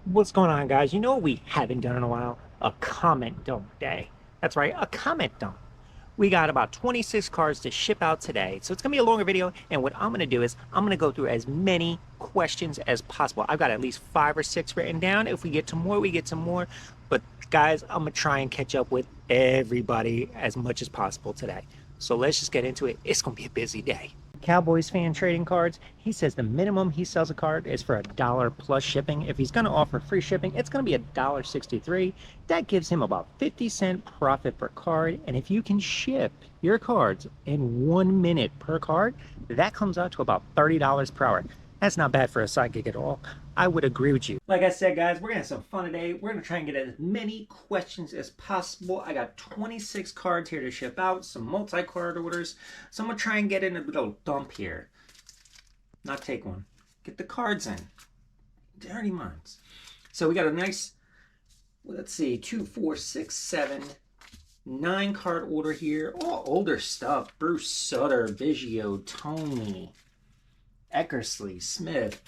What's going on, guys? You know what we haven't done in a while? A comment dump day. That's right, a comment dump. We got about 26 cards to ship out today. So it's going to be a longer video. And what I'm going to do is I'm going to go through as many questions as possible. I've got at least 5 or 6 written down. If we get to more, we get to more. But guys, I'm going to try and catch up with everybody as much as possible today. So let's just get into it. It's going to be a busy day. Cowboys fan trading cards. He says the minimum he sells a card is for $1 plus shipping. If he's going to offer free shipping, it's going to be $1.63. That gives him about 50-cent profit per card. And if you can ship your cards in 1 minute per card, that comes out to about $30 per hour. That's not bad for a side gig at all. I would agree with you. Like I said, guys, we're going to have some fun today. We're going to try and get as many questions as possible. I got 26 cards here to ship out, some multi-card orders. So I'm going to try and get in a little dump here. Not take one. Get the cards in. Dirty minds. So we got a nice, let's see, 2, 4, 6, 7, 9 card order here. All older stuff. Bruce Sutter, Biggio, Tony, Eckersley, Smith,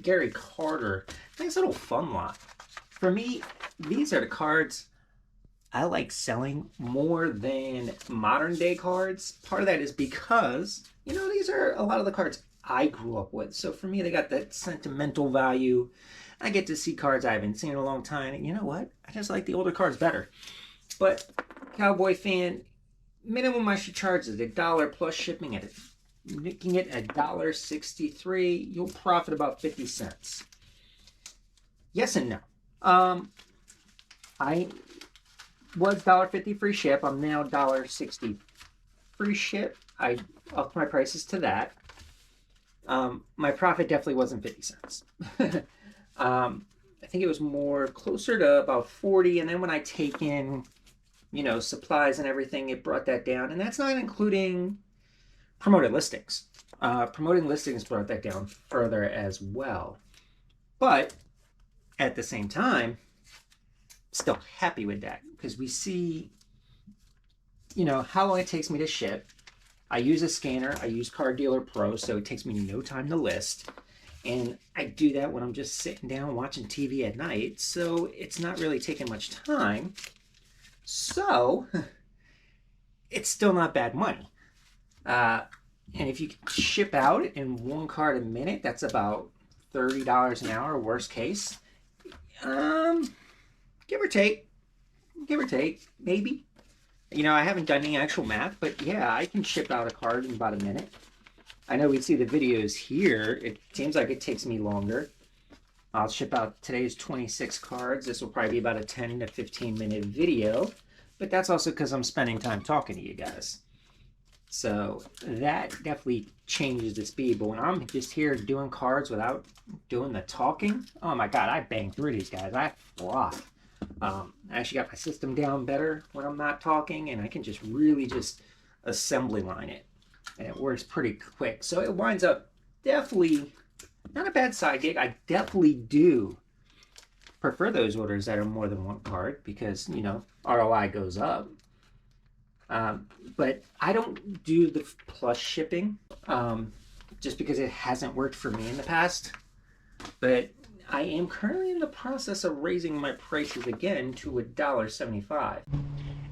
Gary Carter. Nice little fun lot. For me, these are the cards I like selling more than modern day cards. Part of that is because, these are a lot of the cards I grew up with. So for me, they got that sentimental value. I get to see cards I haven't seen in a long time. And you know what? I just like the older cards better. But Cowboy fan, minimum I should charge is $1 plus shipping at it. Making it $1.63, you'll profit about 50 cents. Yes and no. I was $1.50 free ship. I'm now $1.60 free ship. I upped my prices to that. My profit definitely wasn't 50 cents. I think it was more closer to about 40. And then when I take in, supplies and everything, it brought that down. And that's not including promoted listings. Promoting listings brought that down further as well. But at the same time, still happy with that because we see, how long it takes me to ship. I use a scanner. I use Card Dealer Pro, so it takes me no time to list. And I do that when I'm just sitting down watching TV at night. So it's not really taking much time. So it's still not bad money. And if you ship out in 1 card a minute, that's about $30 an hour, worst case. Give or take, maybe. I haven't done any actual math, but yeah, I can ship out a card in about a minute. I know we see the videos here. It seems like it takes me longer. I'll ship out today's 26 cards. This will probably be about a 10 to 15 minute video, but that's also because I'm spending time talking to you guys. So that definitely changes the speed. But when I'm just here doing cards without doing the talking, oh my God, I bang through these guys. I fly. I actually got my system down better when I'm not talking, and I can just really just assembly line it. And it works pretty quick. So it winds up definitely not a bad side gig. I definitely do prefer those orders that are more than 1 card because, ROI goes up. But I don't do the plus shipping just because it hasn't worked for me in the past. But I am currently in the process of raising my prices again to $1.75.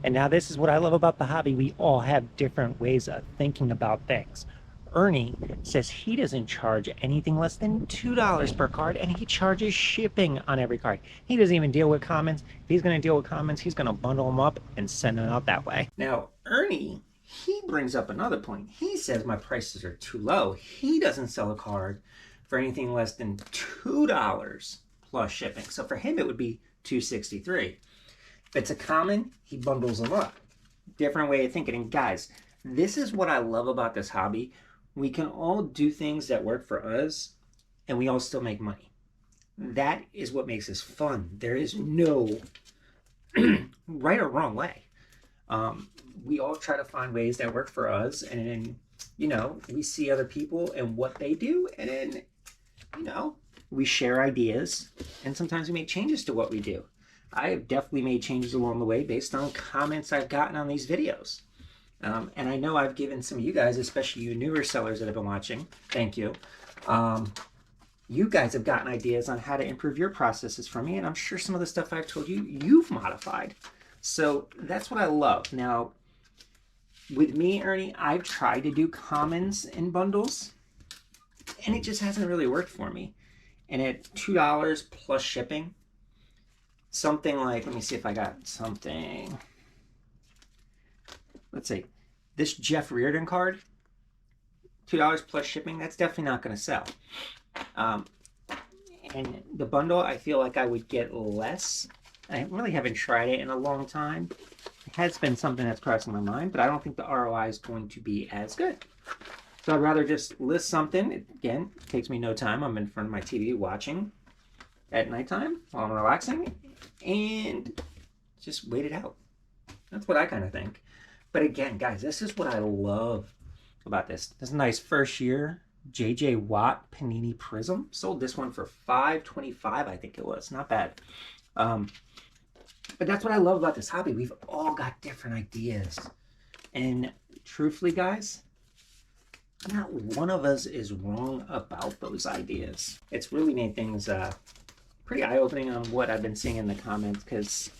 And now this is what I love about the hobby. We all have different ways of thinking about things. Ernie says he doesn't charge anything less than $2 per card, and he charges shipping on every card. He doesn't even deal with comments. If he's going to deal with comments, he's going to bundle them up and send them out that way. Now, Ernie, he brings up another point. He says my prices are too low. He doesn't sell a card for anything less than $2 plus shipping. So for him, it would be $2.63. If it's a common, he bundles them up. Different way of thinking. And guys, this is what I love about this hobby. We can all do things that work for us, and we all still make money. That is what makes this fun. There is no right or wrong way. We all try to find ways that work for us, and then, we see other people and what they do, and then, we share ideas, and sometimes we make changes to what we do. I have definitely made changes along the way based on comments I've gotten on these videos. And I know I've given some of you guys, especially you newer sellers that have been watching, thank you, you guys have gotten ideas on how to improve your processes from me, and I'm sure some of the stuff I've told you, you've modified. So that's what I love. Now, with me, Ernie, I've tried to do commons in bundles, and it just hasn't really worked for me. And at $2 plus shipping, something like, let me see if I got something. Let's see, this Jeff Reardon card, $2 plus shipping, that's definitely not going to sell. And the bundle, I feel like I would get less. I really haven't tried it in a long time. It has been something that's crossing my mind, but I don't think the ROI is going to be as good. So I'd rather just list something. Again, it takes me no time. I'm in front of my TV watching at nighttime while I'm relaxing, and just wait it out. That's what I kind of think. But again, guys, this is what I love about this. This is a nice first year JJ Watt Panini Prism. Sold this one for $5.25, I think it was. Not bad. But that's what I love about this hobby. We've all got different ideas. And truthfully, guys, not one of us is wrong about those ideas. It's really made things pretty eye-opening on what I've been seeing in the comments, because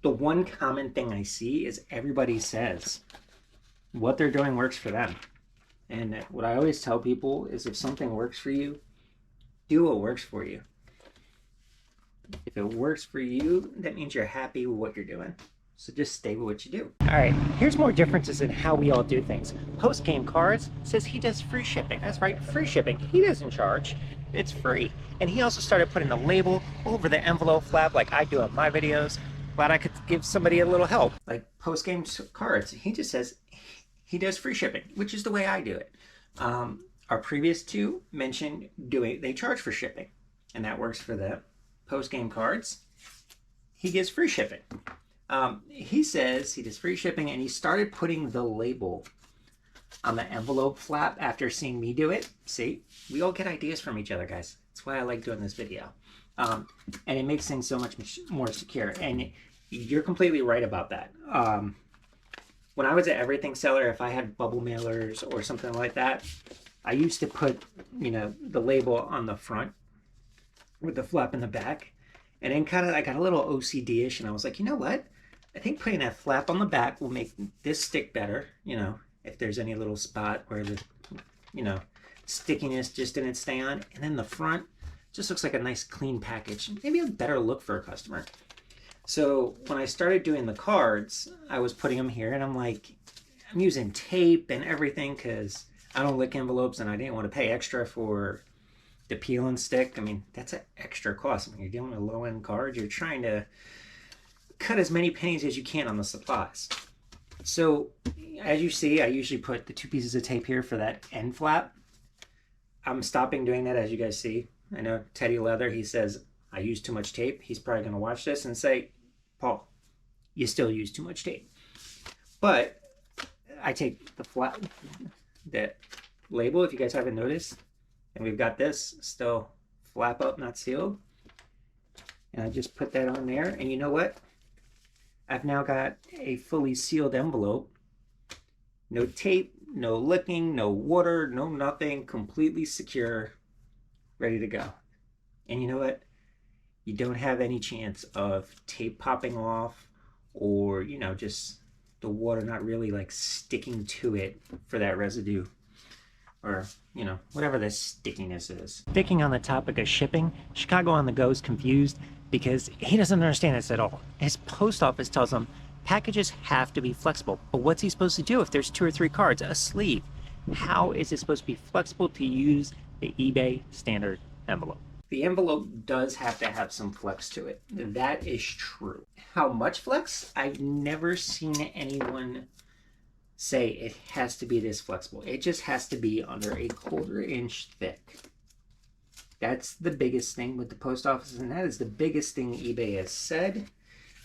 the one common thing I see is everybody says what they're doing works for them. And what I always tell people is if something works for you, do what works for you. If it works for you, that means you're happy with what you're doing. So just stay with what you do. All right, here's more differences in how we all do things. Post Game Cards says he does free shipping. That's right, free shipping. He doesn't charge. It's free. And he also started putting a label over the envelope flap like I do on my videos. Glad I could give somebody a little help. Like Post Game Cards, he just says he does free shipping, which is the way I do it. Our previous two mentioned they charge for shipping, and that works for the Post Game Cards. He gives free shipping. He says he does free shipping, and he started putting the label on the envelope flap after seeing me do it. See, we all get ideas from each other, guys. That's why I like doing this video. And it makes things so much more secure. And you're completely right about that. When I was at Everything Seller, if I had bubble mailers or something like that, I used to put, the label on the front with the flap in the back. And then I got a little OCD-ish, and I was like, you know what? I think putting that flap on the back will make this stick better, if there's any little spot where the, stickiness just didn't stay on. And then the front just looks like a nice clean package. Maybe a better look for a customer. So when I started doing the cards, I was putting them here, and I'm using tape and everything because I don't lick envelopes, and I didn't want to pay extra for the peel and stick. I mean, that's an extra cost. When you're dealing with low-end cards, you're trying to cut as many pennies as you can on the supplies. So as you see, I usually put the 2 pieces of tape here for that end flap. I'm stopping doing that, as you guys see. I know Teddy Leather, he says, I use too much tape. He's probably going to watch this and say, Paul, you still use too much tape. But I take the label, if you guys haven't noticed, and we've got this still flap up, not sealed. And I just put that on there. And you know what? I've now got a fully sealed envelope. No tape, no licking, no water, no nothing. Completely secure, ready to go. And you know what? You don't have any chance of tape popping off, or, just the water not really sticking to it for that residue, or, whatever the stickiness is. Sticking on the topic of shipping, Chicago on the Go is confused because he doesn't understand this at all. His post office tells him packages have to be flexible, but what's he supposed to do if there's 2 or 3 cards, a sleeve? How is it supposed to be flexible to use the eBay standard envelope? The envelope does have to have some flex to it. That is true. How much flex? I've never seen anyone say it has to be this flexible. It just has to be under a 1/4 inch thick. That's the biggest thing with the post office, and that is the biggest thing eBay has said. It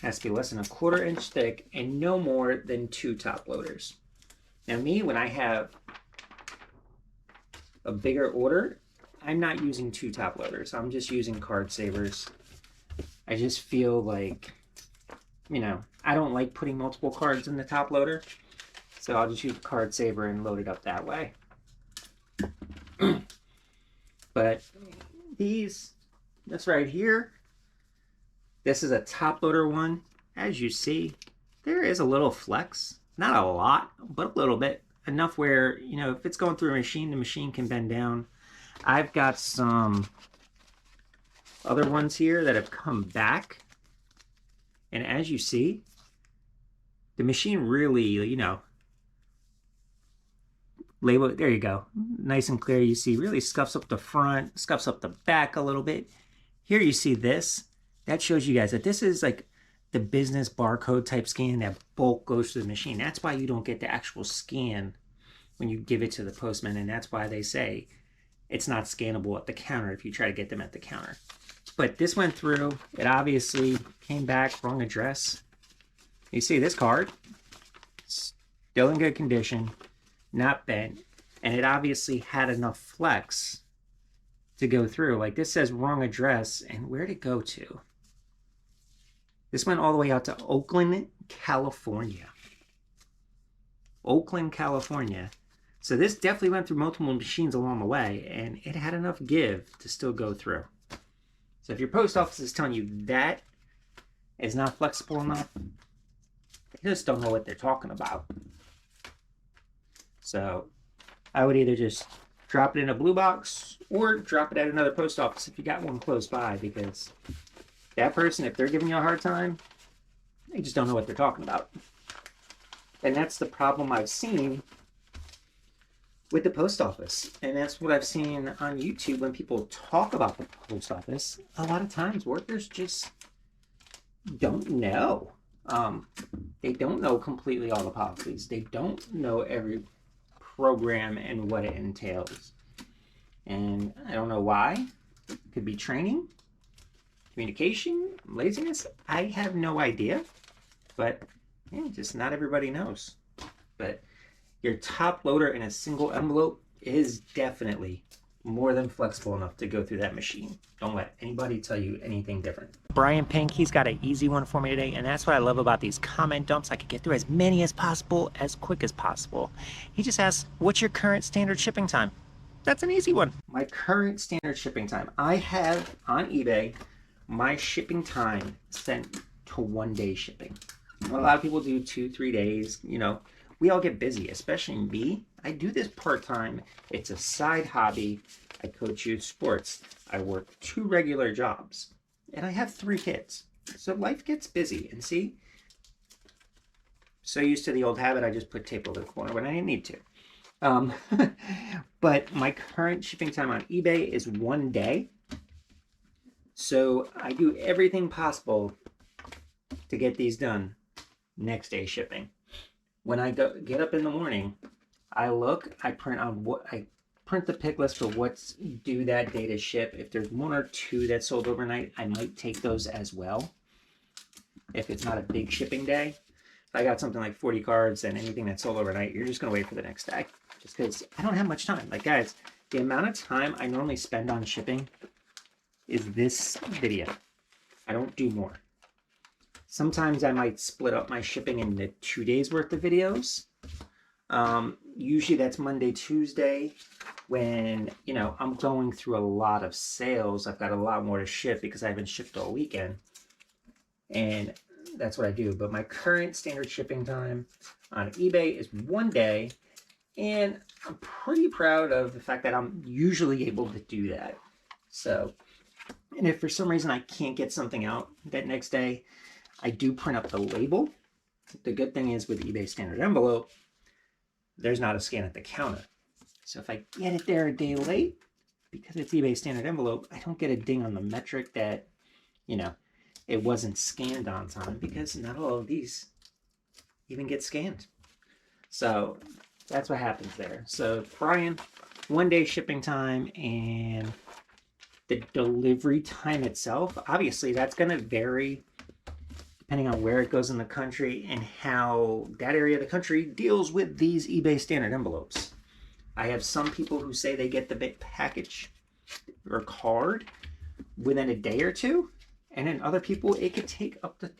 has to be less than a 1/4 inch thick and no more than 2 top loaders. Now me, when I have a bigger order, I'm not using 2 top loaders. I'm just using card savers. I just feel like, I don't like putting multiple cards in the top loader. So I'll just use card saver and load it up that way. But this right here, this is a top loader one. As you see, there is a little flex, not a lot, but a little bit, enough where, you know, if it's going through a machine, the machine can bend down. I've got some other ones here that have come back, and as you see, the machine really, you know, label, there you go, nice and clear. You see really scuffs up the front, scuffs up the back a little bit. Here you see this, that shows you guys that this is like the business barcode type scan that bulk goes to the machine. That's why you don't get the actual scan when you give it to the postman, and that's why they say it's not scannable at the counter if you try to get them at the counter. But this went through, it obviously came back, wrong address. You see this card, still in good condition, not bent, and it obviously had enough flex to go through. Like this says wrong address, and where'd it go to? This went all the way out to Oakland, California. Oakland, California. So this definitely went through multiple machines along the way, and it had enough give to still go through. So if your post office is telling you that is not flexible enough, they just don't know what they're talking about. So I would either just drop it in a blue box or drop it at another post office if you got one close by, because that person, if they're giving you a hard time, they just don't know what they're talking about. And that's the problem I've seen with the post office. And that's what I've seen on YouTube when people talk about the post office. A lot of times workers just don't know. They don't know completely all the policies. They don't know every program and what it entails. And I don't know why. It could be training, communication, laziness. I have no idea. But yeah, just not everybody knows. But your top loader in a single envelope is definitely more than flexible enough to go through that machine. Don't let anybody tell you anything different. Brian Pink, he's got an easy one for me today, and that's what I love about these comment dumps. I can get through as many as possible, as quick as possible. He just asks, what's your current standard shipping time? That's an easy one. My current standard shipping time, I have on eBay my shipping time sent to 1 day shipping. A lot of people do 2-3 days. You know, we all get busy, especially me. I do this part-time. It's a side hobby. I coach youth sports. I work 2 regular jobs, and I have 3 kids. So life gets busy. And see, so used to the old habit, I just put tape over the corner when I didn't need to. But my current shipping time on eBay is 1 day. So I do everything possible to get these done next day shipping. When I get up in the morning, I look, I print the pick list for what's due that day to ship. If there's 1 or 2 that sold overnight, I might take those as well. If it's not a big shipping day. If I got something like 40 cards and anything that sold overnight, you're just gonna wait for the next day. Just because I don't have much time. Like guys, the amount of time I normally spend on shipping is this video. I don't do more. Sometimes I might split up my shipping into 2 days worth of videos. Usually that's Monday, Tuesday, when, you know, I'm going through a lot of sales. I've got a lot more to ship because I haven't shipped all weekend. And that's what I do. But my current standard shipping time on eBay is 1 day. And I'm pretty proud of the fact that I'm usually able to do that. So, and if for some reason I can't get something out that next day, I do print up the label. The good thing is with eBay standard envelope, there's not a scan at the counter. So if I get it there a day late, because it's eBay standard envelope, I don't get a ding on the metric that, you know, it wasn't scanned on time, because not all of these even get scanned. So that's what happens there. So Brian, 1 day shipping time, and the delivery time itself, obviously that's going to vary depending on where it goes in the country and how that area of the country deals with these eBay standard envelopes. I have some people who say they get the big package or card within a day or 2, and then other people, it could take up to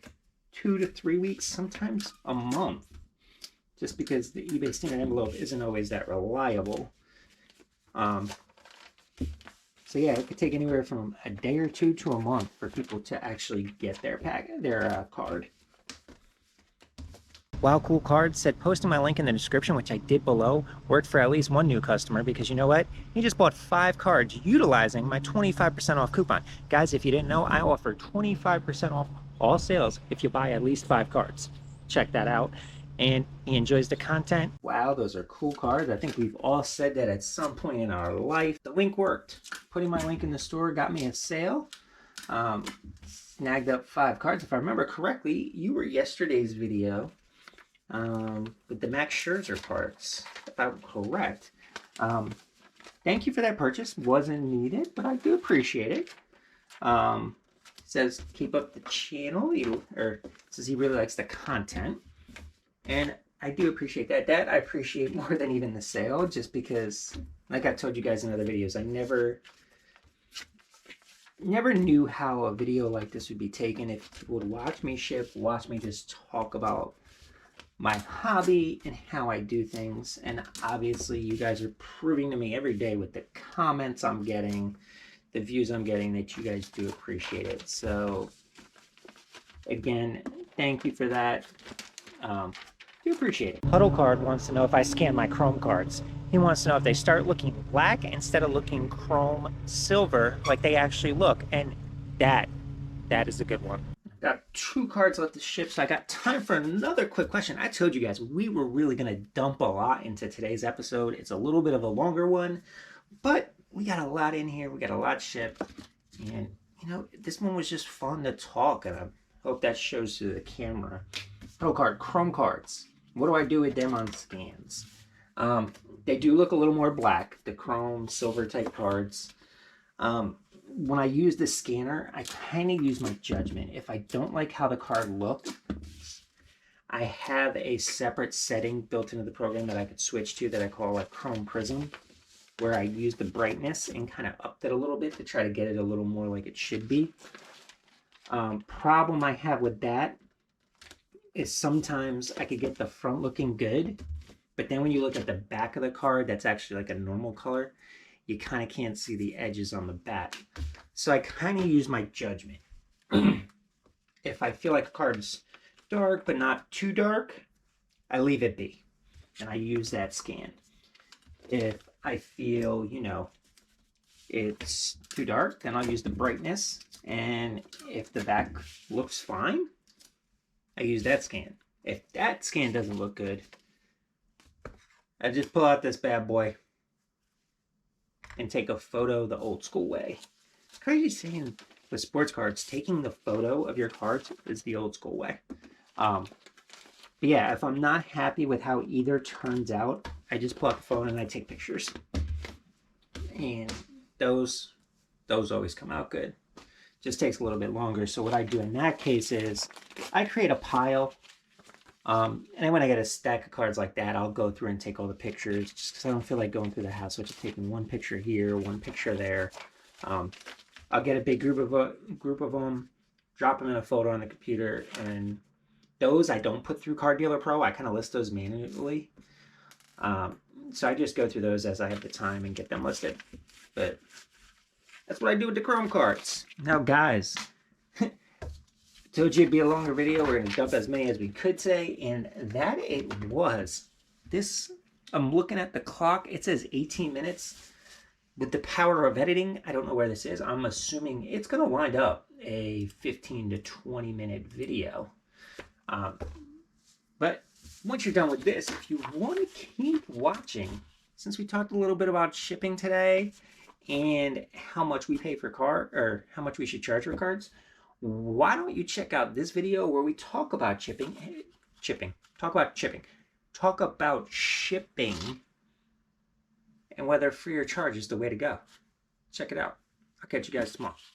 2 to 3 weeks, sometimes a month, just because the eBay standard envelope isn't always that reliable. So yeah, it could take anywhere from a day or two to a month for people to actually get their card. Wow Cool Cards said posting my link in the description, which I did below, worked for at least one new customer because you know what? He just bought 5 cards utilizing my 25% off coupon. Guys, if you didn't know, I offer 25% off all sales if you buy at least 5 cards. Check that out. And he enjoys the content. Wow, those are cool cards. I think we've all said that at some point in our life. The link worked. Putting my link in the store got me a sale. Snagged up 5 cards. If I remember correctly, you were yesterday's video. With the Max Scherzer parts, if I'm correct. Thank you for that purchase. Wasn't needed, but I do appreciate it. Says keep up the channel, says he really likes the content, and I do appreciate that. That I appreciate more than even the sale, just because, like I've told you guys in other videos, I never knew how a video like this would be taken if people would watch me ship, watch me just talk about my hobby and how I do things. And obviously you guys are proving to me every day with the comments I'm getting, the views I'm getting, that you guys do appreciate it. So again, thank you for that. Do appreciate it. Huddle Card wants to know if I scan my Chrome cards. He wants to know if they start looking black instead of looking chrome silver like they actually look. And that is a good one. Got 2 cards left to ship, so I got time for another quick question. I told you guys we were really going to dump a lot into today's episode. It's a little bit of a longer one, but we got a lot in here. We got a lot shipped. And, you know, this one was just fun to talk, and I hope that shows to the camera. Huddle Card, Chrome cards. What do I do with them on scans? They do look a little more black, the Chrome silver type cards. When I use the scanner, I kind of use my judgment. If I don't like how the card looks, I have a separate setting built into the program that I could switch to that I call like Chrome Prism, where I use the brightness and kind of upped it a little bit to try to get it a little more like it should be. Problem I have with that is sometimes I could get the front looking good, but then when you look at the back of the card, that's actually like a normal color. You kind of can't see the edges on the back. So I kind of use my judgment. If I feel like a card's dark but not too dark, I leave it be. And I use that scan. If I feel, you know, it's too dark, then I'll use the brightness. And if the back looks fine, I use that scan. If that scan doesn't look good, I just pull out this bad boy and take a photo the old school way. It's crazy saying with sports cards, taking the photo of your cards is the old school way. But yeah, if I'm not happy with how either turns out, I just pull out the phone and I take pictures. And those always come out good. Just takes a little bit longer. So what I do in that case is I create a pile. And then when I get a stack of cards like that, I'll go through and take all the pictures just because I don't feel like going through the hassle of just taking one picture here, one picture there. I'll get a big group of them, drop them in a folder on the computer, and those I don't put through Card Dealer Pro. I kind of list those manually. So I just go through those as I have the time and get them listed. But that's what I do with the Chrome cards. Now, guys, told you it'd be a longer video. We're going to dump as many as we could today, and that it was. I'm looking at the clock. It says 18 minutes. With the power of editing, I don't know where this is. I'm assuming it's going to wind up a 15 to 20 minute video. But once you're done with this, if you want to keep watching, since we talked a little bit about shipping today and how much we pay for how much we should charge for cards, why don't you check out this video where we talk about shipping, and whether free or charge is the way to go. Check it out. I'll catch you guys tomorrow.